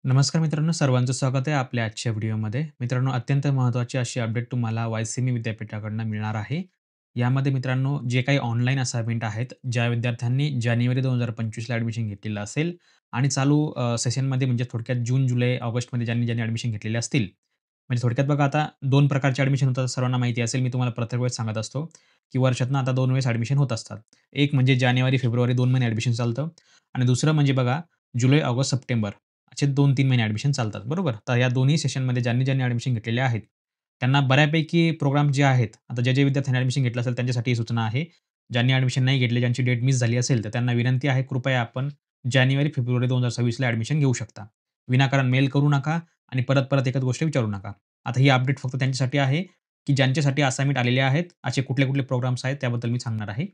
नमस्कार मित्रांनो, सर्वांचं स्वागत आहे आपल्या आजच्या व्हिडिओमध्ये. मित्रांनो, अत्यंत महत्त्वाची अशी अपडेट तुम्हाला वायसीएम विद्यापीठाकडून मिळणार आहे. यामध्ये मित्रांनो, जे काही ऑनलाईन असाइनमेंट आहेत, ज्या विद्यार्थ्यांनी जानेवारी 2025ला ॲडमिशन घेतलेलं असेल आणि चालू सेशनमध्ये म्हणजे थोडक्यात जून, जुलै, ऑगस्टमध्ये ज्यांनी ॲडमिशन घेतलेले असतील. म्हणजे थोडक्यात बघा आता 2 प्रकारचे ॲडमिशन होतात सर्वांना माहिती असेल. मी तुम्हाला प्रत्येक वेळेस सांगत असतो, की वर्षातनं आता 2 वेळेस ॲडमिशन होत असतात. एक म्हणजे जानेवारी, फेब्रुवारी 2 महिने ॲडमिशन चालतं आणि दुसरं म्हणजे बघा जुलै, ऑगस्ट, सप्टेंबर असे 2-3 महिने ॲडमिशन चालतात, बरोबर? तर या दोन्ही सेशनमध्ये ज्यांनी ॲडमिशन घेतलेले आहेत, त्यांना बऱ्यापैकी प्रोग्राम जे आहेत, आता जे विद्यार्थ्यांनी ॲडमिशन घेतलं असेल त्यांच्यासाठी ही सूचना आहे. ज्यांनी ॲडमिशन नाही घेतले, ज्यांची डेट मिस झाली असेल, तर त्यांना विनंती आहे, कृपया आपण जानेवारी, फेब्रुवारी 2026ला ॲडमिशन घेऊ शकता. विनाकारण मेल करू नका आणि परत-परत एकच गोष्ट विचारू नका. आता ही अपडेट फक्त त्यांच्यासाठी आहे, की ज्यांच्यासाठी असाइनमेंट आलेले आहेत, असे कुठले-कुठले प्रोग्राम्स आहेत त्याबद्दल मी सांगणार आहे.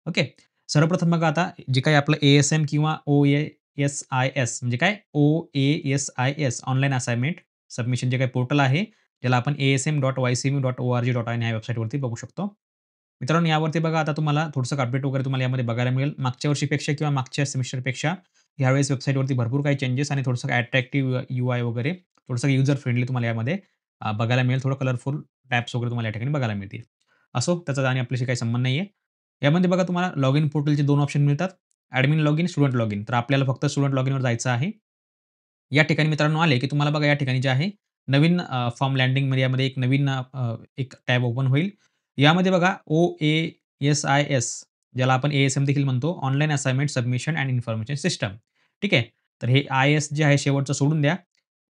ओके. सर्वप्रथम बघा आता जे काही आपलं एएसएम किंवा एस-आय-एस म्हणजे काय? ओ-ए-एस-आय-एस ऑनलाईन असाइनमेंट सबमिशन जे काही पोर्टल आहे, त्याला आपण asm.ycmu.org.in ह्या वेबसाईटवरती बघू शकतो. मित्रांनो, यावरती बघा आता तुम्हाला थोडंसं अपडेट वगैरे तुम्हाला यामध्ये बघायला मिळेल. मागच्या वर्षीपेक्षा किंवा मागच्या सेमिस्टरपेक्षा यावेळेस वेबसाईटवरती भरपूर काही चेंजेस आणि थोडंसं अट्रॅक्टिव्ह यूआय वगैरे थोडंसं यूजर फ्रेंडली तुम्हाला यामध्ये बघायला मिळेल. थोडं कलरफुल टॅब्स वगैरे तुम्हाला या ठिकाणी बघायला मिळतील. असो, त्याचा आणि आपल्याशी काही संबंध नाहीये. यामध्ये बघा तुम्हाला लॉगिन पोर्टलचे 2 ऑप्शन मिळतात. Admin login, student login. तर आपल्याला फक्त स्टुडंट लॉगिनवर जायचं आहे. या ठिकाणी मित्रांनो आले, की तुम्हाला बघा या ठिकाणी जे आहे नवीन फॉर्म लँडिंगमध्ये यामध्ये एक नवीन एक टॅब ओपन होईल. यामध्ये बघा ओ-ए-एस-आय-एस ज्याला आपण ए-एस-एम देखील म्हणतो. Online assignment submission end information system. ठीक आहे. तर हे आय-एस जे आहे शेवटचं सोडून द्या.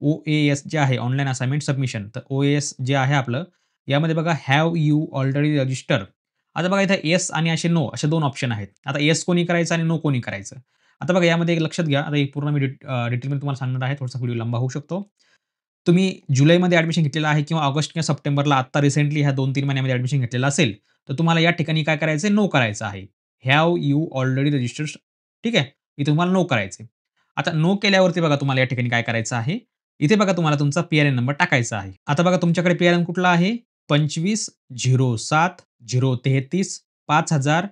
ओ-ए-एस जे आहे ऑनलाईन असाइनमेंट सबमिशन. तर ओ-ए-एस जे आहे आपलं, यामध्ये बघा हॅव यू ऑलरेडी रजिस्टर. आता बघा इथं येस आणि असे नो असे 2 ऑप्शन आहेत. आता येस कोणी करायचं आणि नो कोणी करायचं. आता बघा यामध्ये एक लक्षात घ्या. आता एक पूर्ण मी डिटेलमध्ये तुम्हाला सांगणार आहे. थोडासा व्हिडिओ लंबा होऊ शकतो. तुम्ही जुलैमध्ये ॲडमिशन घेतलेलं आहे किंवा ऑगस्ट किंवा सप्टेंबरला आत्ता रिसेंटली ह्या 2-3 महिन्यामध्ये ॲडमिशन घेतलेलं असेल, तर तुम्हाला या ठिकाणी काय करायचं आहे? नो करायचं आहे. हॅव यू ऑलरेडी रजिस्टर्ड ठीक आहे. इथे तुम्हाला नो करायचं आता नो केल्यावरती बघा तुम्हाला या ठिकाणी काय करायचं आहे? इथे बघा तुम्हाला तुमचा पी-आर-एन नंबर टाकायचा आहे. आता बघा तुमच्याकडे पी-आर-एन कुठला आहे? 2507 033 5000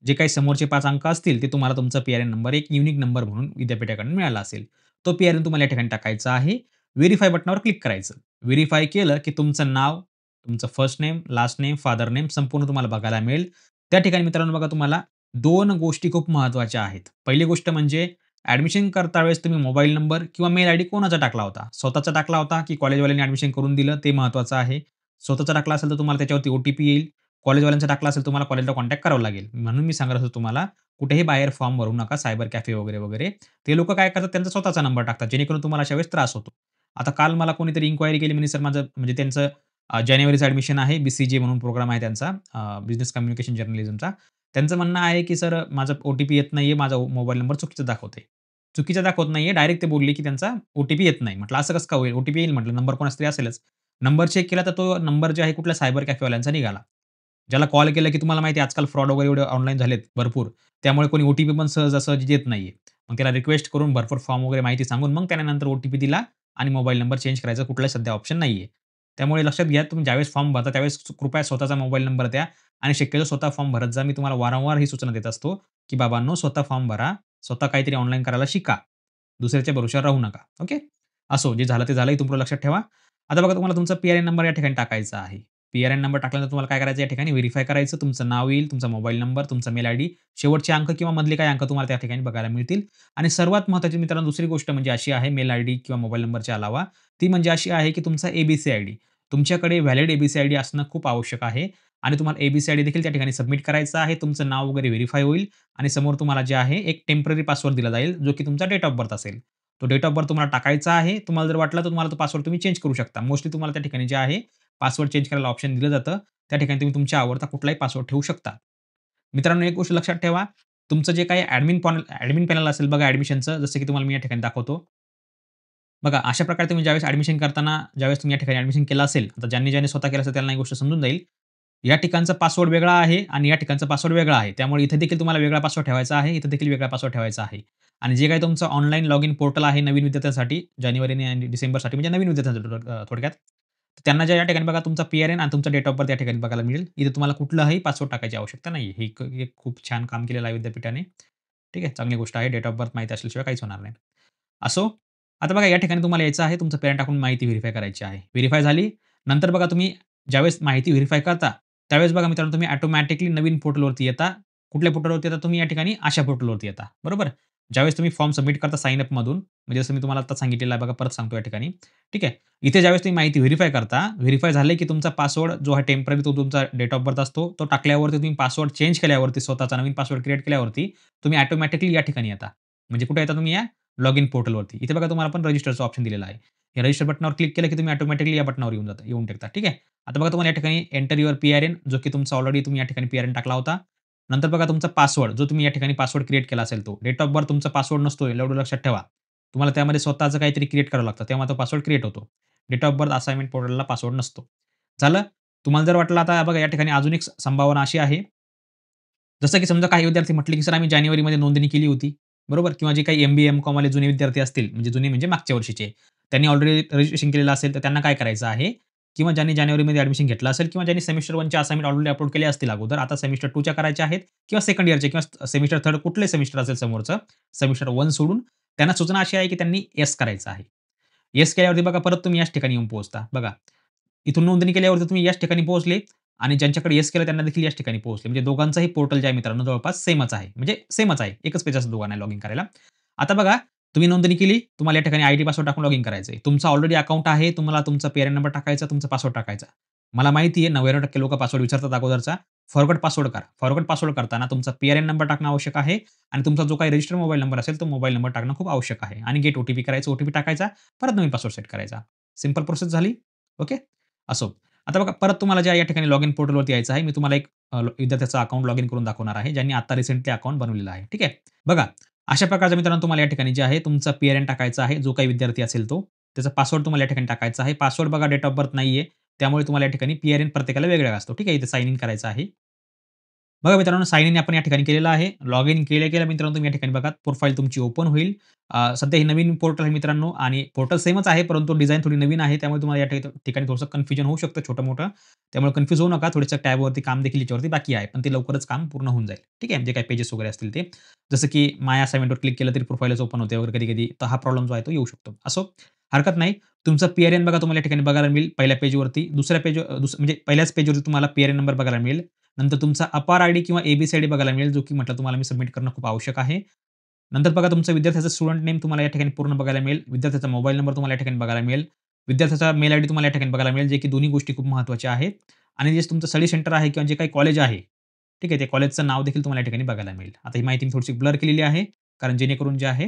जे काही समोरचे 5 अंक असतील, ते तुम्हाला तुमचा पी-आर-एन नंबर एक युनिक नंबर म्हणून विद्यापीठाकडून मिळाला असेल. तो पी-आर-एन तुम्हाला या ठिकाणी टाकायचा आहे. व्हेरिफाय बटनावर क्लिक करायचं. व्हेरिफाय केलं, की तुमचं नाव, तुमचं first name, last name, father name संपूर्ण तुम्हाला बघायला मिळेल. त्या ठिकाणी मित्रांनो बघा तुम्हाला 2 गोष्टी खूप महत्त्वाच्या आहेत. पहिली गोष्ट म्हणजे ॲडमिशन करता वेळेस तुम्ही मोबाईल नंबर किंवा मेल आयडी कोणाचा टाकला होता? स्वतःचा टाकला होता, की कॉलेजवाल्यांनी ॲडमिशन करून दिलं ते महत्त्वाचं आहे. स्वतःचा टाकला असेल तर तुम्हाला त्याच्यावरती ओ-टी-पी येईल. कॉलेजवाल्यांचा टाकला असेल तुम्हाला कॉलेजला कॉन्टॅक्ट करावं लागेल. म्हणून मी सांगत असतो तुम्हाला कुठेही बाहेर फॉर्म भरू नका. सायबर कॅफे वगैरे, वगैरे. ते लोकं काय करतात त्यांचा स्वतःचा नंबर टाकतात जेणेकरून तुम्हाला अशा वेळेस त्रास होतो. आता काल मला कोणीतरी इन्क्वायरी केली म्हणे सर माझं म्हणजे त्यांचं जानेवारीचं ॲडमिशन आहे. बी-सी-जे म्हणून प्रोग्राम आहे त्यांचा बिझनेस कम्युनिकेशन जर्नलिझमचा. त्यांचं म्हणणं आहे, की "सर माझा ओ-टी-पी येत नाहीये. माझा मोबाईल नंबर चुकीचा दाखवतंय." चुकीचा दाखवत नाहीये. डायरेक्ट ते बोलले, की त्यांचा ओ-टी-पी येत नाही. म्हटलं असं कसं काय होईल? ओ-टी-पी येईल म्हटलं. नंबर कोणाचा तरी असेलच. नंबर चेक केला तर तो नंबर जे आहे कुठल्या सायबर कॅफेवाल्यांचा निघाला. ज्याला कॉल केला, की तुम्हाला माहिती आहे आजकाल फ्रॉड वगैरे एवढे ऑनलाईन झालेत भरपूर. त्यामुळे कोणी ओ-टी-पी पण सहजासहजी देत नाहीये. मग त्याला रिक्वेस्ट करून भरपूर फॉर्म वगैरे माहिती सांगून मग त्याने नंतर ओ-टी-पी दिला आणि मोबाईल नंबर चेंज करायचा कुठलाही सध्या ऑप्शन नाहीये. त्यामुळे लक्षात घ्या तुम्ही ज्यावेळेस फॉर्म भरता त्यावेळेस कृपया स्वतःचा मोबाईल नंबर द्या आणि शक्यतो स्वतः फॉर्म भरत जा. मी तुम्हाला वारंवार ही सूचना देत असतो, की बाबांनो स्वतः फॉर्म भरा. स्वतः काहीतरी ऑनलाईन करायला शिका. दुसऱ्याच्या भरोश्यावर राहू नका. ओके. असो जे झालं ते झालं. इथून पुढे लक्षात ठेवा. आता बघा तुम्हाला तुमचा पी-आर-एन नंबर या ठिकाणी टाकायचा आहे. पी-आर-एन नंबर टाकल्यानंतर तुम्हाला काय करायचं या ठिकाणी व्हेरिफाय करायचं. तुमचं नाव येईल, तुमचा मोबाईल नंबर, तुमचा मेल आयडी, शेवटचे अंक किंवा मधले काही अंक तुम्हाला त्या ठिकाणी बघायला मिळतील. आणि सर्वात महत्त्वाची मित्रांनो दुसरी गोष्ट म्हणजे अशी आहे मेल आयडी किंवा मोबाईल नंबरच्या अलावा, ती म्हणजे अशी आहे की तुमचा ए-बी-सी आयडी. तुमच्याकडे व्हॅलिड ए-बी-सी आयडी असणं खूप आवश्यक आहे आणि तुम्हाला ए-बी-सी आयडी देखील त्या ठिकाणी सबमिट करायचं आहे. तुमचं नाव वगैरे व्हेरिफाय होईल आणि समोर तुम्हाला जे आहे एक टेम्पररी पासवर्ड दिला जाईल, जो की तुमचा डेट ऑफ बर्थ असेल. तो डेट ऑफ बर्थ तुम्हाला टाकायचा आहे. तुम्हाला जर वाटलं तर तुम्हाला तो पासवर्ड तुम्ही चेंज करू शकता. मोस्टली तुम्हाला त्या ठिकाणी जे आहे पासवर्ड चेंज करायला ऑप्शन दिलं जातं. त्या ठिकाणी तुम्ही तुमच्या आवडता कुठलाही पासवर्ड ठेवू शकता. मित्रांनो, एक गोष्ट लक्षात ठेवा. तुमचं जे काही ॲडमिन पॅनल असेल बघा ॲडमिशनचं, जसं की तुम्हाला मी या ठिकाणी दाखवतो. बघा, अशा प्रकारे तुम्ही ज्यावेळेस ॲडमिशन करताना, ज्यावेळेस तुम्ही या ठिकाणी ॲडमिशन केलं असेल, आता ज्यांनी स्वतः केलं असेल त्यांना ही गोष्ट समजून जाईल. या ठिकाणचा पासवर्ड वेगळा आहे आणि या ठिकाणचा पासवर्ड वेगळा आहे. त्यामुळे इथे देखील तुम्हाला वेगळा पासवर्ड ठेवायचा आहे. इथे देखील वेगळा पासवर्ड ठेवायचा आहे. आणि जे काही तुमचं ऑनलाईन लॉगिन पोर्टल आहे नवीन विद्यार्थ्यांसाठी, जानेवारी आणि डिसेंबरसाठी म्हणजे नवीन विद्यार्थ्यांसाठी थोडक्यात. तर त्यांना ज्या या ठिकाणी बघा तुमचा पी-आर-एन आणि तुमचा डेट ऑफ बर्थ या ठिकाणी बघायला मिळेल. इथे तुम्हाला कुठलाही पासवर्ड टाकायची आवश्यकता नाहीये. हे एक खूप छान काम केलेलं आहे विद्यापीठाने. ठीक आहे. चांगली गोष्ट आहे. डेट ऑफ बर्थ माहिती असल्याशिवाय काहीच होणार नाही. असो आता बघा या ठिकाणी तुम्हाला यायचं आहे तुमचं पॅरेंट अकाउंट माहिती व्हेरिफाय करायची आहे. व्हेरिफाय झाली, नंतर बघा तुम्ही ज्यावेळेस माहिती व्हेरिफाय करता, त्यावेळेस बघा मित्रांनो तुम्ही ऑटोमॅटिकली नवीन पोर्टलवरती येता. कुठल्या पोर्टलवरती येता तुम्ही या ठिकाणी अशा पोर्टलवरती येता. बरोबर? ज्यावेळेस तुम्ही फॉर्म सबमिट करता साइन अपमधून, म्हणजे जसं मी तुम्हाला आता सांगितलेलं आहे बघा परत सांगतो या ठिकाणी. ठीक आहे. इथे ज्यावेळेस तुम्ही माहिती व्हेरिफाय करता, व्हेरिफाय झालं की तुमचा पासवर्ड जो आहे टेम्पररी तो तुमचा डेट ऑफ बर्थ असतो. तो टाकल्यावरती तुम्ही पासवर्ड चेंज केल्यावरती स्वतःचा नवीन पासवर्ड क्रिएट केल्यावरती तुम्ही ऑटोमॅटिकली या ठिकाणी येता. म्हणजे कुठे येता तुम्ही या लॉगिन पोर्टलवरती. इथे बघा तुम्हाला पण रजिस्टरचा ऑप्शन दिलेला आहे. या रजिस्टर बटनावर क्लिक केलं की तुम्ही ऑटोमॅटिकली या बटनावर येऊन टिकता. ठीक आहे. आता बघा तुम्हाला या ठिकाणी एंटर युअर पी-आर-एन जो की तुमचा ऑलरेडी तुम्ही या ठिकाणी पी-आर-एन टाकला होता. नंतर बघा तुमचा पासवर्ड जो तुम्ही या ठिकाणी पासवर्ड क्रिएट केला असेल तो. डेट ऑफ बर्थ तुमचा पासवर्ड नसतो एवढं लक्षात ठेवा. तुम्हाला त्यामध्ये स्वतःचं काहीतरी क्रिएट करावं लागतं. तेव्हा तो पासवर्ड क्रिएट होतो. डेट ऑफ बर्थ असाइनमेंट पोर्टलला पासवर्ड नसतो. झालं? तुम्हाला जर वाटलं आता बघा या ठिकाणी अजून एक संभावना अशी आहे जसं की समजा काही विद्यार्थी म्हटले, की "सर आम्ही जानेवारीमध्ये नोंदणी केली होती." बरोबर? किंवा जे काही एम-बी-ए, एम-कॉम वाले जुने विद्यार्थी असतील, म्हणजे जुने म्हणजे मागच्या वर्षीचे. त्यांनी ऑलरेडी रजिस्ट्रेशन केलेलं असेल, तर त्यांना काय करायचं आहे किंवा ज्यांनी जानेवारीमध्ये ॲडमिशन घेतलं असेल किंवा ज्यांनी सेमिस्टर 1च्या असाइनमेंट ऑलरेडी अपलोड केले असतील अगोदर, आता सेमिस्टर 2च्या करायच्या आहेत किंवा सेकंड इयरचे किंवा सेमिस्टर 3 कुठलंही सेमिस्टर असेल समोरचं, सेमिस्टर 1 सोडून त्यांना सूचना अशी आहे, की त्यांनी येस करायचं आहे. येस केल्यावरती बघा परत तुम्ही याच ठिकाणी येऊन पोहोचता. बघा, इथून नोंदणी केल्यावरती तुम्ही याच ठिकाणी पोहोचले आणि ज्यांच्याकडे येस केलं त्यांना देखील याच ठिकाणी पोहोचले. म्हणजे दोघांचंही पोर्टल जे आहे मित्रांनो जवळपास सेमच आहे. म्हणजे सेमच आहे. एकच पेज असतं दोघांना लॉगिन करायला. आता बघा तुम्ही नोंदणी केली. तुम्हाला या ठिकाणी आयडी पासवर्ड टाकून लॉगिन करायचं आहे. तुमचा ऑलरेडी अकाउंट आहे. तुम्हाला तुमचा पी नंबर टाकायचा, तुमचा पासवर्ड टाकायचा. मला माहिती आहे 99% लोकं पासवर्ड विचारतात अगोदरचा. फॉरगॉट पासवर्ड करा. फॉरगॉट पासवर्ड करताना तुमचा नंबर टाकणं आवश्यक आहे आणि तुमचा जो काही रजिस्टर्ड मोबाईल नंबर असेल, तो मोबाईल नंबर टाकणं खूप आवश्यक आहे आणि गेट ओ-टी-पी करायचं. ओ-टी-पी टाकायचा. परत नवीन पासवर्ड सेट करायचा. सिंपल प्रोसेस झाली. ओके. असो. आता बघा परत तुम्हाला ज्या या ठिकाणी लॉगिन पोर्टलवरती यायचं आहे. मी तुम्हाला एक विद्यार्थ्याचं अकाउंट लॉगिन करून दाखवणार आहे, ज्यांनी आता रिसेंटली अकाउंट बनवलेलं आहे. ठीक आहे. बघा अशा प्रकारच्या मित्रांनो तुम्हाला या ठिकाणी जे आहे तुमचा पी-आर-एन टाकायचा आहे. जो काही विद्यार्थी असेल तो. त्याचा पासवर्ड तुम्हाला या ठिकाणी टाकायचा आहे. पासवर्ड बघा डेट ऑफ बर्थ नाहीये. त्यामुळे तुम्हाला या ठिकाणी पी-आर-एन प्रत्येकाला वेगळा असतो. ठीक आहे. इथे साइन इन करायचं आहे. बघा मित्रांनो, साइन इन आपण या ठिकाणी केलेलं आहे. लॉग इन केल्या-केल्या मित्रांनो तुम्ही या ठिकाणी बघा प्रोफाईल तुमची ओपन होईल. सध्या ही नवीन पोर्टल आहे मित्रांनो आणि पोर्टल सेमच आहे, परंतु डिझाइन थोडी नवीन आहे. त्यामुळे तुम्हाला या ठिकाणी थोडंसं कन्फ्युजन होऊ शकतं छोटं-मोठं. त्यामुळे कन्फ्यूज होऊ नका. थोडंसं टॅबवरती काम देखील याच्यावरती बाकी आहे. पण ते लवकरच काम पूर्ण होऊन जाईल. ठीक आहे. जे काही पेजेस वगैरे असतील ते. जसं की माय असाइनमेंटवर क्लिक केलं तरी प्रोफाईलच ओपन होते वगैरे कधी-कधी. तर हा प्रॉब्लेम जो आहे तो येऊ शकतो. असो, हरकत नाही. तुमचं पी बघा तुम्हाला या ठिकाणी बघायला मिळेल पहिल्या पेजवरती. दुसऱ्या पेज म्हणजे पहिल्याच पेजवरती तुम्हाला पी नंबर बघायला मिळेल. नंतर तुमचा अपार आयडी किंवा ए-बी-सी-आयडी बघायला मिळेल, जो की म्हटलं तुम्हाला मी सबमिट करणं खूप आवश्यक आहे. नंतर बघा तुमचं विद्यार्थ्याचं स्टुडंट नेम तुम्हाला या ठिकाणी पूर्ण बघायला मिळेल. विद्यार्थ्याचा मोबाईल नंबर तुम्हाला या ठिकाणी बघायला मिळेल. विद्यार्थ्याचा मेल आयडी तुम्हाला या ठिकाणी बघायला मिळेल, जे की दोन्ही गोष्टी खूप महत्त्वाच्या आहेत. आणि जे तुमचं स्टडी सेंटर आहे किंवा जे काही कॉलेज आहे, ठीक आहे, ते कॉलेजचं नाव देखील तुम्हाला या ठिकाणी बघायला मिळेल. आता ही माहिती मी थोडीशी ब्लर केलेली आहे, कारण जेणेकरून जे आहे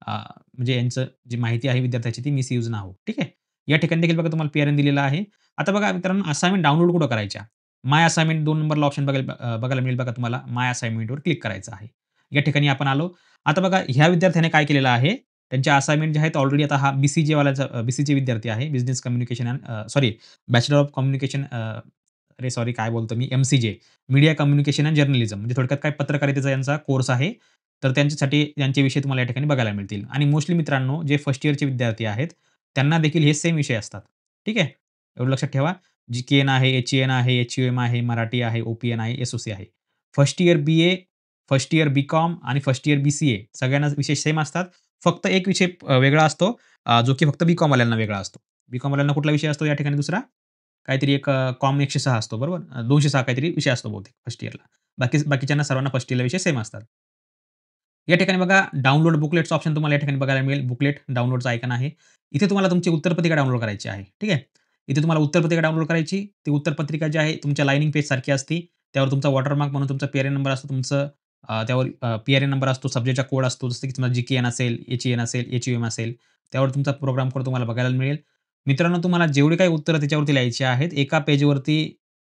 म्हणजे यांचं जी माहिती आहे विद्यार्थ्याची ती मिसयूज ना हो. ठीक आहे. या ठिकाणी देखील बघा तुम्हाला पी दिलेला आहे. आता बघा मित्रांनो असाइनमेंट डाउनलोड कुठं करायच्या? माय असाइनमेंट 2 नंबरला ऑप्शन बघायला मिळेल बघा तुम्हाला. माय असाइनमेंटवर क्लिक करायचं आहे. या ठिकाणी आपण आलो. आता बघा ह्या विद्यार्थ्याने काय केलेलं आहे, त्यांच्या असाइनमेंट जे आहेत ऑलरेडी आता हा बी-सी-जे विद्यार्थी आहे. Business communication sorry bachelor of communication अरे सॉरी काय बोलतो मी एम-सी-जे मीडिया कम्युनिकेशन एंड जर्नलिझम म्हणजे थोडक्यात काय पत्रकारितेचा यांचा कोर्स आहे. तर त्यांच्यासाठी त्यांचे विषय तुम्हाला या ठिकाणी बघायला मिळतील आणि मोस्टली मित्रांनो जे फर्स्ट इयरचे विद्यार्थी आहेत, त्यांना देखील हे सेम विषय असतात. ठीक आहे. एवढं लक्षात ठेवा. जी-के-एन आहे, एच-ई-एन आहे, एच-यू-एम आहे, मराठी आहे, ओ-पी-एन आहे, एस-ओ-सी आहे. First year BA, first year BCom आणि फर्स्ट इयर बी-सी-ए सगळ्यांना विषय सेम असतात. फक्त एक विषय वेगळा असतो जो की फक्त बी-कॉम वाल्यांना वेगळा असतो. बी-कॉम वाल्यांना कुठला विषय असतो या ठिकाणी दुसरा? काहीतरी एक कॉम 106 असतो बरोबर? 206 काहीतरी विषय असतो बहुतेक फर्स्ट इयरला. बाकीच्यांना सर्वांना फर्स्ट इयरला विषय सेम असतात. या ठिकाणी बघा डाउनलोड बुकलेट्सचं ऑप्शन तुम्हाला या ठिकाणी बघायला मिळेल. बुकलेट डाउनलोडचं आयकॉन आहे. इथे तुम्हाला तुमची उत्तरपत्रिका डाउनलोड करायची आहे. ठीक आहे. इथे तुम्हाला उत्तरपत्रिका डाउनलोड करायची. ती उत्तरपत्रिका जी आहे तुमच्या लाइनिंग पेजसारखी असते. त्यावर तुमचा वॉटरमार्क म्हणून तुमचा पी नंबर असतो. तुमचं त्यावर नंबर असतो, सब्जेक्टचा कोड असतो. जसं की तुम्हाला जी-के-एन असेल, एच-ई-एन असेल, एच-यू-एम असेल. त्यावर तुमचा प्रोग्राम कोड तुम्हाला बघायला मिळेल. मित्रांनो तुम्हाला जेवढी काही उत्तरं त्याच्यावरती लिहायची आहेत, एका पेजवरती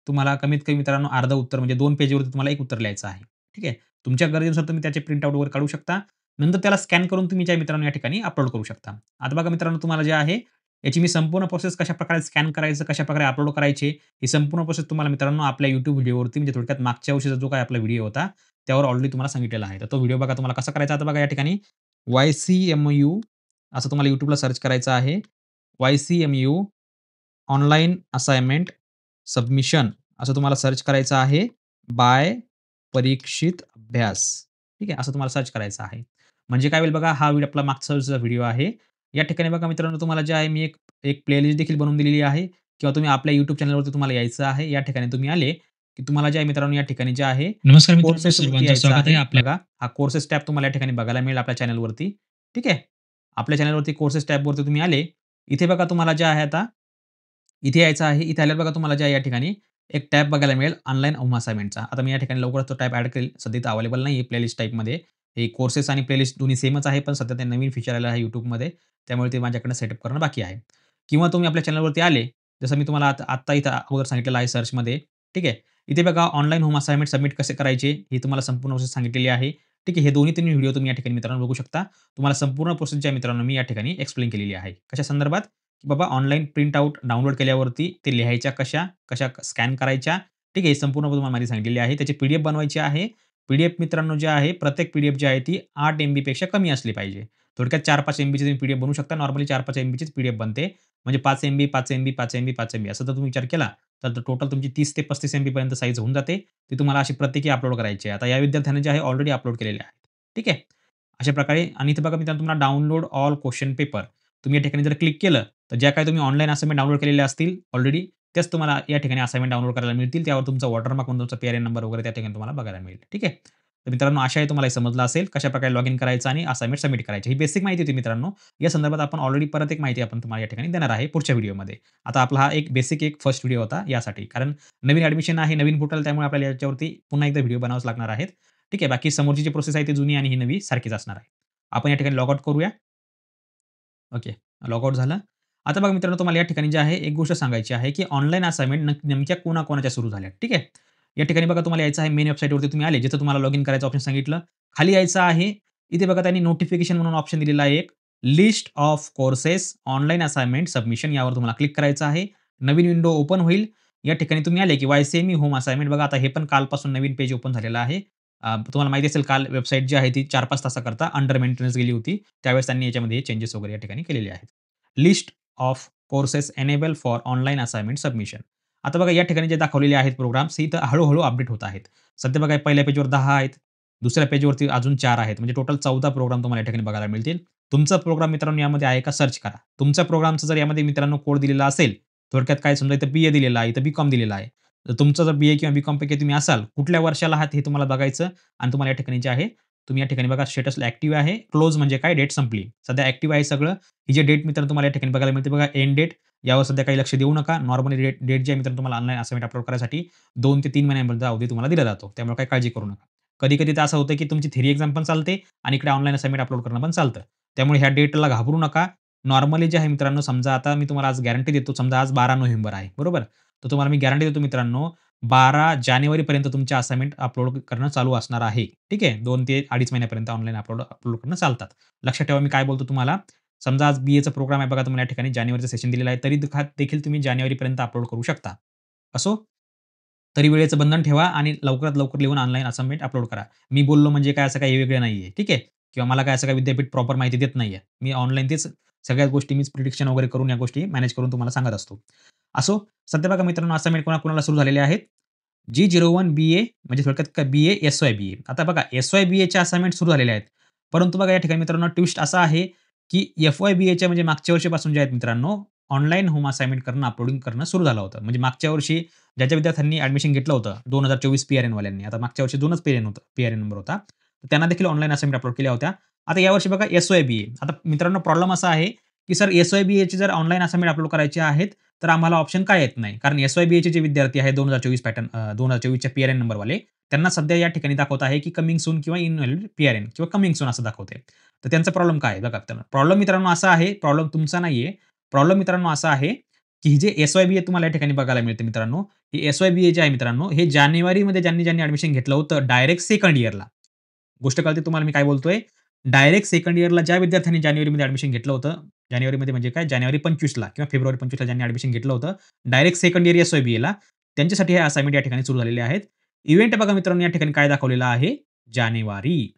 तुम्हाला कमीत कमी मित्रांनो अर्धं उत्तर म्हणजे 2 पेजवरती तुम्हाला 1 उत्तर लिहायचं आहे. ठीक आहे. तुमच्या गरजेनुसार तुम्ही त्याचे प्रिंट आउट वगैरे काढू शकता. नंतर त्याला स्कॅन करून तुम्ही ज्या मित्रांनो या ठिकाणी अपलोड करू शकता. आता बघा मित्रांनो तुम्हाला जे आहे, याची मी संपूर्ण प्रोसेस कशाप्रकारे स्कॅन करायचं, कशाप्रकारे अपलोड करायचे, ही संपूर्ण प्रोसेस तुम्हाला मित्रांनो आपल्या YouTube व्हिडिओवरती म्हणजे थोडक्यात मागच्या वर्षीचा जो काही आपला व्हिडिओ होता, त्यावर ऑलरेडी तुम्हाला सांगितलेला आहे. तर तो व्हिडिओ बघा तुम्हाला कसा करायचा आता बघा या ठिकाणी YCMU असं तुम्हाला YouTubeला सर्च करायचं आहे. YCMU ऑनलाईन असाइनमेंट सबमिशन असं तुम्हाला सर्च करायचं आहे. बाय परीक्षित अभ्यास. ठीक आहे. असं तुम्हाला सर्च करायचं आहे. म्हणजे काय होईल बघा, हा आपला मागचा जो व्हिडिओ आहे. या ठिकाणी बघा मित्रांनो तुम्हाला जे आहे मी एक एक प्लेलिस्ट देखील बनवून दिलेली आहे किंवा तुम्ही आपल्या YouTube चॅनलवरती तुम्हाला यायचं आहे. या ठिकाणी तुम्ही आले, की तुम्हाला जे आहे मित्रांनो या ठिकाणी जे आहे नमस्कार मित्रांनो, कोर्सेसवरती सर्वांचं यायचं स्वागत आहे आहे. आपल्या बघा हा कोर्सेस टॅब तुम्हाला या ठिकाणी बघायला मिळेल आपल्या चॅनलवरती. ठीक आहे. आपल्या चॅनलवरती कोर्सेस टॅबवरती तुम्ही आले. इथे बघा तुम्हाला जे आहे आता इथे यायचं आहे. इथे आल्यावर बघा तुम्हाला जे आहे या ठिकाणी एक टॅब बघायला मिळेल ऑनलाईन होम असाइनमेंटचा. आता मी या ठिकाणी लवकरच तो टॅब ॲड करेल. सध्या इथे अवेलेबल नाहीये प्लेलिस्ट टाइपमध्ये. हे कोर्सेस आणि प्लेलिस्ट दोन्ही सेमच आहे. पण सध्या ते नवीन फीचर आलं आहे YouTubeमध्ये. त्यामुळे ते माझ्याकडनं सेटअप करणं बाकी आहे. किंवा तुम्ही आपल्या चॅनलवरती आले, जसं मी तुम्हाला आत्ता इथं अगोदर सांगितलेलं आहे सर्चमध्ये. ठीक आहे. इथे बघा ऑनलाईन होम असाइनमेंट सबमिट कसे करायचे, हे तुम्हाला संपूर्ण प्रोसेस सांगितलेली आहे. ठीक आहे. हे दोन्ही तिन्ही व्हिडिओ तुम्ही या ठिकाणी मित्रांनो बघू शकता. तुम्हाला संपूर्ण प्रोसेस जी आहे मित्रांनो मी या ठिकाणी एक्सप्लेन केलेली आहे. कशा संदर्भात? की बाबा ऑनलाईन प्रिंट आउट डाउनलोड केल्यावरती ते लिहायच्या कशा, कशा स्कॅन करायच्या, ठीक आहे. हे संपूर्ण तुम्हाला माहिती सांगितलेली आहे. त्याची पी बनवायची आहे. पी मित्रांनो जे आहे, प्रत्येक पी जी आहे ती 8 पेक्षा कमी असली पाहिजे. थोडक्यात 4-5 एमबीची तुम्ही बनवू शकता. नॉर्मली 4-5 एमबीचीच बनते. म्हणजे 5 एमबी, 5 एमबी, 5 एमबी, 5 एमबी असं जर तुम्ही विचार केला, तर टोटल तुमची 30 ते 35 एमबीपर्यंत साईज होऊन जाते. ती तुम्हाला अशी प्रत्येकी अपलोड करायची आहे. आता या विद्यार्थ्यांनी जे आहे ऑलरेडी अपलोड केलेले आहेत. ठीक आहे. अशा प्रकारे आणि इथे बघा मित्रांनो तुम्हाला डाउनलोड ऑल क्वेशन पेपर. तुम्ही या ठिकाणी जर क्लिक केलं, तर ज्या काही तुम्ही ऑनलाईन असाइनमेंट डाउनलोड केलेल्या असतील ऑलरेडी, त्याच तुम्हाला या ठिकाणी असाइनमेंट डाउनलोड करायला मिळतील. त्यावर तुमचा वॉटरमार्क म्हणून तुमचा पी नंबर वगैरे त्या ठिकाणी तुम्हाला बघायला मिळेल. ठीक आहे. तर मित्रांनो आशा आहे तुम्हाला हे समजलं असेल, कशाप्रकारे लॉगिन करायचं आणि असाइनमेंट सबमिट करायची. ही बेसिक माहिती होती मित्रांनो. या संदर्भात आपण ऑलरेडी परत एक माहिती आपण तुम्हाला या ठिकाणी देणार आहे पुढच्या व्हिडिओमध्ये. आता आपला हा एक बेसिक एक फर्स्ट व्हिडिओ होता यासाठी. कारण नवीन ॲडमिशन आहे, नवीन पोर्टल त्यामुळे आपल्याला याच्यावरती पुन्हा एकदा व्हिडिओ बनावाच लागणार आहेत. ठीक आहे. बाकी समोरची जी प्रोसेस आहे ती जुनी आणि ही नवी सारखीच असणार आहे. आपण या ठिकाणी लॉग आउट करूया. ओके. लॉग आउट झालं. आता बघा मित्रांनो तुम्हाला या ठिकाणी जे आहे एक गोष्ट सांगायची आहे, की ऑनलाईन असाइनमेंट नेमक्या कोणाकोणाच्या सुरू झाल्या. ठीक आहे. या ठिकाणी बघा तुम्हाला यायचं आहे मेन वेबसाईटवरती तुम्ही आले, जिथं तुम्हाला लॉगिन करायचं ऑप्शन सांगितलं. खाली यायचं आहे. इथे बघा त्यांनी नोटिफिकेशन म्हणून ऑप्शन दिलेला आहे एक. List of courses online assignment submission यावर तुम्हाला क्लिक करायचं आहे. नवीन विंडो ओपन होईल. या ठिकाणी तुम्ही आले, की वायसीएमई होम असाइनमेंट बघा आता हे पण कालपासून नवीन पेज ओपन झालेलं आहे. तुम्हाला माहिती असेल काल वेबसाईट जी आहे ती 4-5 तासाकरता अंडर मेंटेनन्स गेली होती. त्यावेळेस त्यांनी याच्यामध्ये चेंजेस वगैरे या ठिकाणी केलेले आहेत. List of courses enable for online assignment submission. आता बघा या ठिकाणी जे दाखवलेले आहेत प्रोग्राम्स इथं हळू-हळू अपडेट होत आहेत. सध्या बघा पहिल्या पेजवर 10 आहेत. दुसऱ्या पेजवरती अजून 4 आहेत. म्हणजे टोटल 14 प्रोग्राम तुम्हाला या ठिकाणी बघायला मिळतील. तुमचा प्रोग्राम मित्रांनो यामध्ये आहे का सर्च करा. तुमचा प्रोग्रामचा जर यामध्ये मित्रांनो कोड दिलेला असेल, थोडक्यात काय समजा इथं बी दिलेला आहे, इथं बी दिलेला आहे. तर तुमचं जर बी किंवा बी पैकी तुम्ही असाल, कुठल्या वर्षाला आहात हे तुम्हाला बघायचं आणि तुम्हाला या ठिकाणी जे आहे, तुम्ही या ठिकाणी बघा स्टेटसला ॲक्टिव्ह आहे. क्लोज म्हणजे काय डेट संपली. सध्या ॲक्टिव्ह आहे सगळं. ही जी डेट मित्रांनो तुम्हाला या ठिकाणी बघायला मिळते बघा एंड डेट. यावर सध्या काही लक्ष देऊ नका. नॉर्मली डेट डेट जी आहे मित्रांनो तुम्हाला ऑनलाईन असाइनमेंट अपलोड करायसाठी 2 ते 3 महिन्यांपर्यंत अवधी तुम्हाला दिला जातो. त्यामुळे काही काळजी करू नका. कधी-कधी तर असं होतं, की तुमची थेअरी एक्झाम पण चालते आणि इकडे ऑनलाईन असाइनमेंट अपलोड करणं पण चालतं. त्यामुळे ह्या डेटला घाबरू नका. नॉर्मली जे आहे मित्रांनो समजा आता मी तुम्हाला आज गॅरंटी देतो. समजा आज 12 नोव्हेंबर आहे. बरोबर? तर तुम्हाला मी गॅरंटी देतो मित्रांनो 12 जानेवारीपर्यंत तुमच्या असाइनमेंट अपलोड करणं चालू असणार आहे. ठीक आहे. 2 ते 2.5 महिन्यापर्यंत ऑनलाईन अपलोड अपलोड करणं चालतात. लक्षात ठेवा मी काय बोलतो तुम्हाला. समजा आज बी प्रोग्राम आहे बघा तुम्हाला या ठिकाणी जानेवारीचं सेशन दिलेलं आहे. तरी देखील तुम्ही जानेवारीपर्यंत अपलोड करू शकता. असो, तरी वेळेचं बंधन ठेवा आणि लवकरात लवकर लिहून ऑनलाईन असाइनमेंट अपलोड करा. मी बोललो म्हणजे काय असं काही वेगळं नाहीये. ठीक आहे. किंवा मला काय असं काही विद्यापीठ प्रॉपर माहिती देत नाहीये. मी ऑनलाईन तेच सगळ्या गोष्टी मीच प्रिडिक्शन वगैरे करून या गोष्टी मॅनेज करून तुम्हाला सांगत असतो. असो, सध्या बघा मित्रांनो असाइनमेंट कोणाकोणाला सुरू झालेले आहेत. G01 बी-ए म्हणजे थोडक्यात काय बी-ए, एस-वाय बी-ए. आता बघा एस-वाय बी-एच्या असाइनमेंट सुरू झालेल्या आहेत. परंतु बघा या ठिकाणी मित्रांनो ट्विस्ट असा आहे, की एफ-वाय बी-एच्या म्हणजे मागच्या वर्षीपासून जे आहेत मित्रांनो, ऑनलाईन होम असाइनमेंट करणं, अपलोडिंग करणं सुरू झालं होतं. म्हणजे मागच्या वर्षी ज्या विद्यार्थ्यांनी ॲडमिशन घेतलं होतं 2024 पी-आर-एनवाल्यांनी. आता मागच्या वर्षी 2च पी-आर-एन नंबर होता. तर त्यांना देखील ऑनलाईन असाइनमेंट अपलोड केल्या होत्या. आता यावर्षी बघा एस-वाय बी-ए. आता मित्रांनो प्रॉब्लेम असा आहे, की सर एस-वाय बी-एची जर ऑनलाईन असाइनमेंट अपलोड करायची आहेत, तर आम्हाला ऑप्शन का येत नाही? कारण एस-वाय-बी-एचे जे विद्यार्थी आहेत 2024 पॅटर्न 2024च्या पी-आर-एन नंबरवाले, त्यांना सध्या या ठिकाणी दाखवत आहे, की कमिंग सून किंवा इनव्हॅलिड पी-आर-एन किंवा कमिंग सून असं दाखवतंय. तर त्यांचा प्रॉब्लेम काय आहे? बघा प्रॉब्लेम मित्रांनो असा आहे, प्रॉब्लेम तुमचा नाहीये. प्रॉब्लेम मित्रांनो असा आहे, की ही जे एस-वाय-बी-ए तुम्हाला या ठिकाणी बघायला मिळते मित्रांनो, ही एस-वाय-बी-ए जे आहे मित्रांनो, हे जानेवारीमध्ये ज्यांनी ॲडमिशन घेतलं होतं डायरेक्ट सेकंड इयरला. गोष्ट कळते तुम्हाला मी काय बोलतोय? डायरेक्ट सेकंड इयरला ज्या विद्यार्थ्यांनी जानेवारीमध्ये ॲडमिशन घेतलं होतं, जानेवारीमध्ये म्हणजे काय जानेवारी 25ला किंवा फेब्रुवारी 25ला ज्यांनी ॲडमिशन घेतलं होतं, डायरेक्ट सेकंड इयर एस-वाय-बी-एला त्यांच्यासाठी हे असाइनमेंट या ठिकाणी सुरू झालेले आहेत. इव्हेंट बघा मित्रांनो या ठिकाणी काय दाखवलेला आहे? जानेवारी.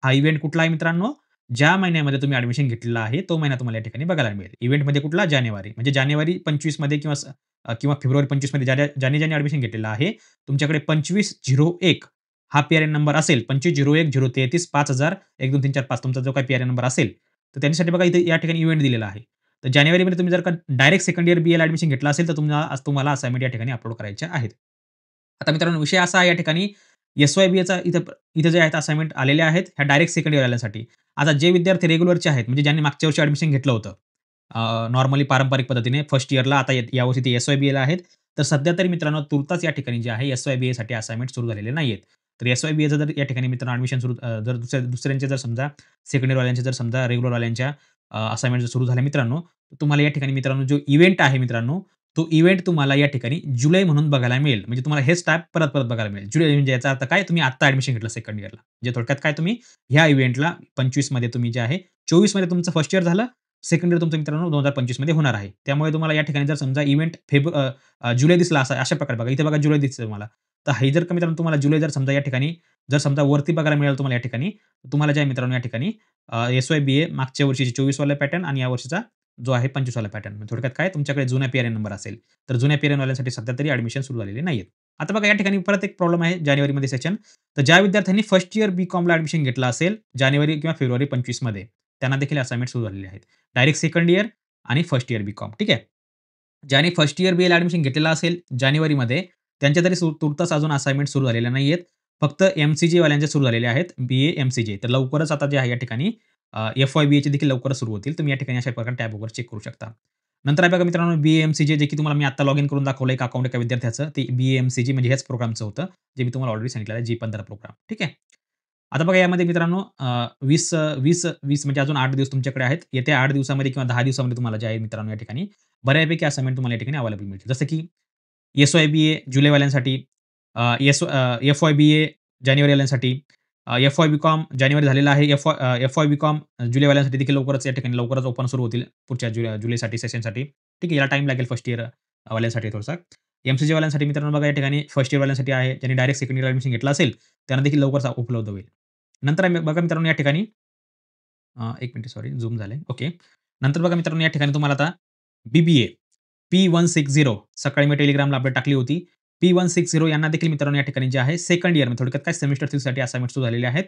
हा इव्हेंट कुठला आहे मित्रांनो? ज्या महिन्यामध्ये तुम्ही ॲडमिशन घेतलेलं आहे, तो महिना तुम्हाला या ठिकाणी बघायला मिळेल. इव्हेंटमध्ये कुठला? जानेवारी. म्हणजे जानेवारी 25 मध्ये किंवा फेब्रुवारी 25 मध्ये ज्यांनी ॲडमिशन घेतलेलं आहे, तुमच्याकडे 2501 हा पी-आर-एन नंबर असेल 2501 033 5000 1 2 3 4 5 तुमचा जो काही पी-आर-एन नंबर असेल, तर त्यांच्यासाठी बघा इथे या ठिकाणी इव्हेंट दिलेला आहे. तर जानेवारीमध्ये तुम्ही जर का डायरेक्ट सेकंड इयर बी-एला ॲडमिशन घेतलं असेल, तर तुम्हाला असाइनमेंट या ठिकाणी अपलोड करायच्या आहेत. आता मित्रांनो विषय असा आहे या ठिकाणी एस-वाय-बी-एचा इथं जे आहेत असाइनमेंट आलेले आहेत, ह्या डायरेक्ट सेकंड इयरवाल्यांसाठी. आता जे विद्यार्थी रेग्युलरचे आहेत, म्हणजे ज्यांनी मागच्या वर्षी ॲडमिशन घेतलं होतं, नॉर्मली पारंपरिक पद्धतीने फर्स्ट इयरला आता यावर्षी ते एस-वाय-बी-एला आहेत. तर सध्या तरी मित्रांनो तुर्तास या ठिकाणी जे आहे एस-वाय-बी-एसाठी असाइनमेंट सुरू झालेले नाहीयेत. तर एस-वाय-बी-एचं जर या ठिकाणी मित्रांनो ॲडमिशन जर दुसऱ्यांचे जर समजा सेकंड इयरवाल्यांचे जर समजा रेग्युलरवाल्यांच्या असाइनमेंट जर सुरू झाल्या मित्रांनो, तर तुम्हाला या ठिकाणी मित्रांनो जो इव्हेंट आहे मित्रांनो, तो इव्हेंट तुम्हाला या ठिकाणी जुलै म्हणून बघायला मिळेल. म्हणजे तुम्हाला हेच टॅब परत-परत बघायला मिळेल. जुलै म्हणजे याचा अर्थ काय? तुम्ही आत्ता ॲडमिशन घेतलं सेकंड इयरला. म्हणजे थोडक्यात काय तुम्ही ह्या इव्हेंटला 25 मध्ये तुम्ही जे आहे 24 मध्ये तुमचं फर्स्ट इयर झालं. सेकंड इयर तुमचं मित्रांनो 2025 मध्ये होणार आहे. त्यामुळे तुम्हाला या ठिकाणी जर समजा इव्हेंट जुलै दिसला अशा प्रकारे बघा. इथे बघा जुलै दिसतंय तुम्हाला. तर हे जर का मित्रांनो तुम्हाला जुलै जर समजा या ठिकाणी जर समजा वरती बघायला मिळेल तुम्हाला या ठिकाणी, तुम्हाला जे आहे मित्रांनो या ठिकाणी एस-वाय-बी-ए मागच्या वर्षीची 24 वाला पॅटर्न आणि या वर्षीचा जो आहे 25 वाला पॅटर्न. म्हणजे थोडक्यात काय तुमच्याकडे जुना पी-आर-एन नंबर असेल. तर जुन्या पेरेंटवाल्यांसाठी सध्या तरी ॲडमिशन सुरू झालेले नाहीयेत. आता बघा या ठिकाणी परत एक प्रॉब्लेम आहे जानेवारीमध्ये सेशन. तर ज्या विद्यार्थ्यांनी फर्स्ट इयर बी-कॉमला ॲडमिशन घेतलं असेल जानेवारी किंवा फेब्रुवारी 25 मध्ये त्यांना देखील असाइनमेंट सुरू झालेले आहेत. डायरेक्ट सेकंड इयर आणि फर्स्ट इयर बी-कॉम ठीक आहे. ज्याने फर्स्ट इयर बी-एला ॲडमिशन घेतलेलं असेल जानेवारीमध्ये त्यांच्या तरी तुर्तास अजून असाइनमेंट सुरू झालेल्या नाहीयेत. फक्त एम-सी-जे वाल्यांचे सुरू झालेले आहेत. बी-ए, एम-सी-जे. तर लवकरच आता जे आहे या ठिकाणी एफ-वाय-बी-एचे देखील लवकरच सुरू होतील. तुम्ही या ठिकाणी अशा प्रकारे टॅबवर चेक करू शकता. नंतर आहे बघा मित्रांनो बी-ए, एम-सी-जे जे की तुम्हाला मी आता लॉगिन करून दाखवलं एक अकाउंट एका विद्यार्थ्याचं. ते बी-ए, एम-सी-जे म्हणजे ह्याच प्रोग्रामचं होतं. जे मी तुम्हाला ऑलरेडी सांगितलेलं आहे G15 प्रोग्राम. ठीक आहे. आता बघा यामध्ये मित्रांनो 20 म्हणजे अजून 8 दिवस तुमच्याकडे आहेत. येत्या 8 दिवसामध्ये किंवा 10 दिवसामध्ये तुम्हाला जे आहे मित्रांनो या ठिकाणी बऱ्यापैकी असाइनमेंट तुम्हाला या ठिकाणी अवेलेबल मिळतील. जसं की एस-वाय-बी-ए जुलैवाल्यांसाठी, एफ-वाय-बी-ए जानेवारीवाल्यांसाठी, एफ-वाय-बी-कॉम जानेवारी झालेला आहे. एफ-वाय-बी-कॉम जुलैवाल्यांसाठी देखील लवकरच या ठिकाणी लवकरच ओपन सुरू होतील पुढच्या जुलैसाठी सेशनसाठी. ठीक आहे. याला टाईम लागेल फर्स्ट इयर वाल्यांसाठी थोडासा. एम-सी-जे वाल्यांसाठी मित्रांनो बघा या ठिकाणी फर्स्ट इयर वाल्यांसाठी आहे. ज्यांनी डायरेक्ट सेकंड इयर ॲडमिशन घेतलं असेल, त्यांना देखील लवकरच उपलब्ध होईल. नंतर बघा मित्रांनो या ठिकाणी 1 मिनिट सॉरी झूम झालंय. ओके. नंतर बघा मित्रांनो या ठिकाणी तुम्हाला आता बी-बी-ए P160 सकाळी मी Telegramला अपडेट टाकली होती. P160 यांना देखील मित्रांनो या ठिकाणी जे आहे सेकंड इयर म्हणजे थोडक्यात काय सेमिस्टर 3 साठी असाइनमेंट सुरू झालेले आहेत.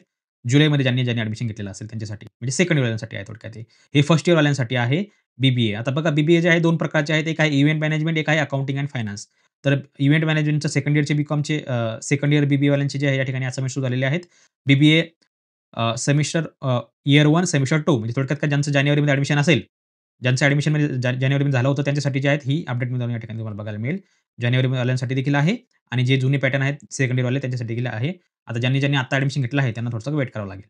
जुलैमध्ये ज्यांनी ॲडमिशन घेतलेलं असेल त्यांच्यासाठी. म्हणजे सेकंड इयरवाल्यांसाठी आहे थोडक्यात हे. हे फर्स्ट इयरवाल्यांसाठी आहे बी-बी-ए. आता बघा बी-बी-ए जे आहे 2 प्रकारचे आहेत. एक आहे इव्हेंट मॅनेजमेंट, एक आहे अकाउंटिंग एंड फायनान्स. तर इव्हेंट मॅनेजमेंटच्या सेकंड इयरचे बी-कॉमचे सेकंड इयर बी-बी-ए वाल्यांचे जे आहे या ठिकाणी असाइनमेंट सुरू झालेले आहेत. बी-बी-ए सेमिस्टर इयर 1, सेमिस्टर 2 म्हणजे थोडक्यात काय ज्यांचं जानेवारीमध्ये ॲडमिशन असेल, ज्यांचं ॲडमिशन म्हणजे जानेवारीमध्ये झालं होतं त्यांच्यासाठी जे आहेत ही अपडेट मिळून या ठिकाणी तुम्हाला बघायला मिळेल. जानेवारीवाल्यांसाठी देखील आहे आणि जे जुने पॅटर्न आहेत सेकंड इयरवाले त्यांच्यासाठी देखील आहे. आता ज्यांनी आता ॲडमिशन घेतलं आहे त्यांना थोडंसं वेट करावं लागेल.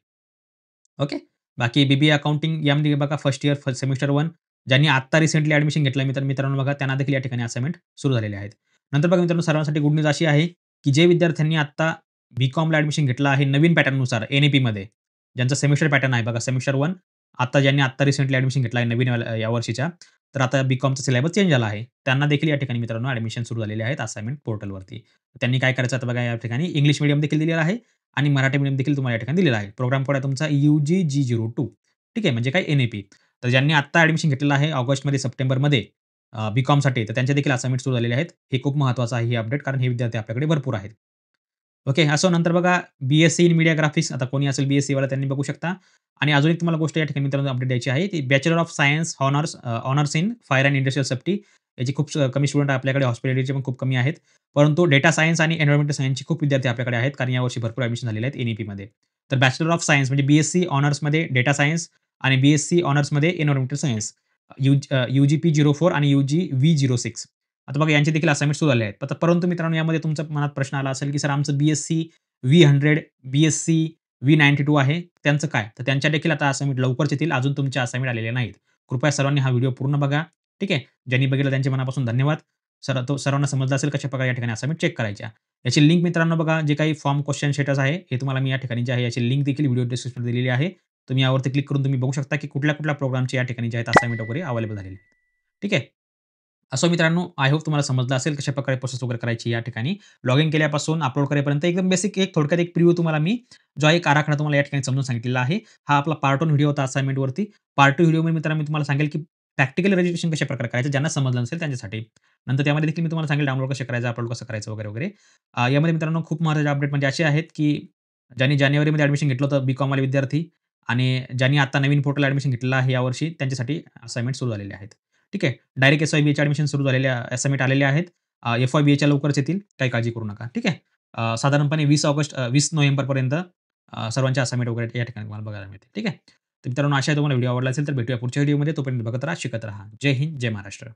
ओके. बाकी बी-बी-ए अकाउंटिंग यामध्ये बघा फर्स्ट इयर सेमिस्टर 1 ज्यांनी आत्ता रिसेंटली ॲडमिशन घेतलंय मित्रांनो बघा त्यांना देखील या ठिकाणी असाइनमेंट सुरू झालेले आहेत. नंतर बघा मित्रांनो सर्वांसाठी गुड न्यूज अशी आहे, की जे विद्यार्थ्यांनी आत्ता बी-कॉमला ॲडमिशन घेतलं आहे नवीन पॅटर्ननुसार एन-ए-पीमध्ये ज्यांचा सेमिस्टर पॅटर्न आहे बघा सेमिस्टर 1 ज्यांनी आत्ता रिसेंटली ॲडमिशन घेतलं आहे नवीन या वर्षीच्या, तर आता बी-कॉमचा सिलेबस चेंज झाला आहे. त्यांना देखील या ठिकाणी मित्रांनो ॲडमिशन सुरू झालेले आहेत असाइनमेंट पोर्टलवरती. त्यांनी काय करायचं आता बघा या ठिकाणी इंग्लिश मीडियम देखील दिलेलं आहे आणि मराठी मीडियम देखील तुम्हाला या ठिकाणी दिलेला आहे. प्रोग्राम कोड आहे तुमचा UGG02 ठीक आहे. म्हणजे काय एन-ए-पी. तर ज्यांनी आत्ता ॲडमिशन घेतलेलं आहे ऑगस्टमध्ये, सप्टेंबरमध्ये बी-कॉमसाठी तर त्यांचे देखील असाइनमेंट सुरू झालेले आहेत. हे खूप महत्त्वाचं आहे ही अपडेट कारण हे विद्यार्थी आपल्याकडे भरपूर आहेत. ओके. असो नंतर बघा बी-एस-सी इन मीडिया ग्राफिक्स आता कोणी असेल बी-एस-सीवाला त्यांनी बघू शकता आणि अजून एक तुम्हाला गोष्ट या ठिकाणी मित्रांनो अपडेट द्यायची आहे. ती bachelor of science honours in fire and industrial safety याची खूप कमी स्टुडंट आपल्याकडे हॉस्पिटॅलिटीचे पण खूप कमी आहेत. परंतु डेटा सायन्स आणि एन्व्हायर्नमेंटल सायन्सचे खूप विद्यार्थी आपल्याकडे आहेत कारण यावर्षी भरपूर ॲडमिशन झालेले आहेत एन-ई-पीमध्ये. तर बॅचलर ऑफ सायन्स म्हणजे बी-एस-सी ऑनर्समध्ये डेटा सायन्स आणि बी-एस-सी ऑनर्समध्ये एन्व्हायर्नमेंटल सायन्स UGP04 आणि UGV06 आता बघा यांचे देखील असाइनमेंट सुरू झाले आहेत. परंतु मित्रांनो यामध्ये तुमच्या मनात प्रश्न आला असेल, की सर आमचं बी-एस-सी व्ही100, बी-एस-सी व्ही92 आहे. त्यांचं काय? तर त्यांच्या देखील आता असाइनमेंट लवकरच येतील. अजून तुमच्या असाइनमेंट आलेल्या नाहीत. कृपया सर्वांनी हा व्हिडिओ पूर्ण बघा. ठीक आहे. ज्यांनी बघितलं त्यांचे मनापासून धन्यवाद. सर्वांना समजलं असेल कशाप्रकारे या ठिकाणी असाइनमेंट चेक करायच्या. याची लिंक मित्रांनो बघा जे काही फॉर्म क्वेश्चन स्टेटस आहे, हे तुम्हाला मी या ठिकाणी जे आहे याची लिंक देखील व्हिडिओ डिस्क्रिप्शनमध्ये दिलेली आहे. तुम्ही यावरती क्लिक करून तुम्ही बघू शकता, की कुठल्या प्रोग्रामचे या ठिकाणी जे आहेत असाइनमेंट वगैरे अवेलेबल झालेले आहेत. ठीक आहे. असो मित्रांनो, आय होप तुम्हाला समजलं असेल कशाप्रकारे प्रोसेस वगैरे करायची या ठिकाणी. लॉगिन केल्यापासून अपलोड करेपर्यंत एकदम बेसिक एक थोडक्यात एक प्रिव्ह्यू तुम्हाला मी जो आहे एक आराखडा तुम्हाला या ठिकाणी समजून सांगितलेला आहे. हा आपला पार्ट 1 व्हिडिओ होता असाइनमेंटवरती. पार्ट 2 व्हिडिओमध्ये मित्रांनो मी तुम्हाला सांगेल, की प्रॅक्टिकल रजिस्ट्रेशन कशाप्रकारे करायचं ज्यांना समजलं नसेल त्यांच्यासाठी. नंतर त्यामध्ये देखील मी तुम्हाला सांगेल डाउनलोड कसं करायचं, अपलोड कसं करायचं वगैरे, वगैरे. यामध्ये मित्रांनो खूप महत्त्वाचे अपडेट म्हणजे असे आहेत, की ज्यांनी जानेवारीमध्ये ॲडमिशन घेतलं होतं बी-कॉमवाले विद्यार्थी आणि ज्यांनी आता नवीन पोर्टल ॲडमिशन घेतलेलं आहे यावर्षी त्यांच्यासाठी असाइनमेंट सुरू झालेले आहेत. ठीक आहे. डायरेक्ट एस-वाय-बी-एचे ॲडमिशन सुरू झालेल्या असाइनमेंट आलेले आहेत. एफ-वाय-बी-एच्या लवकरच येतील. काही काळजी करू नका. ठीक आहे. साधारणपणे 20 नोव्हेंबरपर्यंत सर्वांचे असाइनमेंट वगैरे या ठिकाणी तुम्हाला बघायला मिळतील. ठीक आहे. तर मित्रांनो, आशा आहे तुम्हाला व्हिडिओ आवडला असेल तर भेटूया पुढच्या व्हिडिओमध्ये. तोपर्यंत बघत राहा, शिकत राहा. जय हिंद, जय महाराष्ट्र.